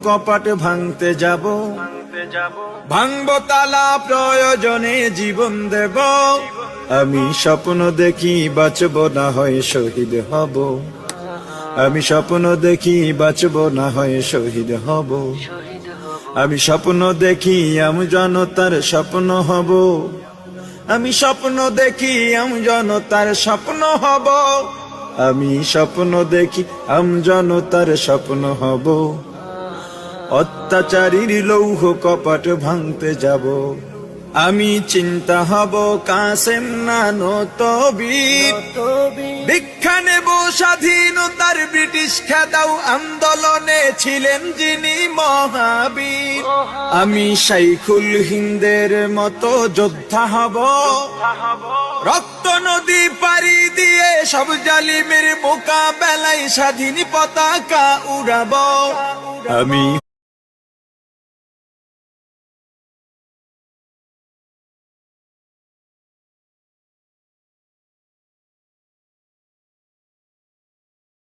কপাট ভাঙতে যাব, ভাঙবো তালা প্রয়োজনে জীবন দেব। আমি স্বপ্ন দেখি বাঁচব না হয় শহীদ হব, আমি স্বপ্ন দেখি বাঁচব না হয় শহীদ হব। আমি স্বপ্ন দেখি আমি জনতার স্বপ্ন হব, আমি স্বপ্ন দেখি আমি জনতার স্বপ্ন হব। আমি স্বপ্ন দেখি আমি জনতার স্বপ্ন হব। অত্যাচারীর লৌহ কপাট ভাঙতে যাব। আমি চিন্তা হব কাসেম নানত বীর, দীক্ষা নেব স্বাধীনতার ব্রিটিশ খেদাও আন্দোলনে ছিলেন যিনি মহাবীর। আমি শাইখুল হিন্দের মতো যোদ্ধা হব, রক্ত নদী পাড়ি দিয়ে সব জালিমের মোকাবেলায় স্বাধীন পতাকা উড়াবো। আমি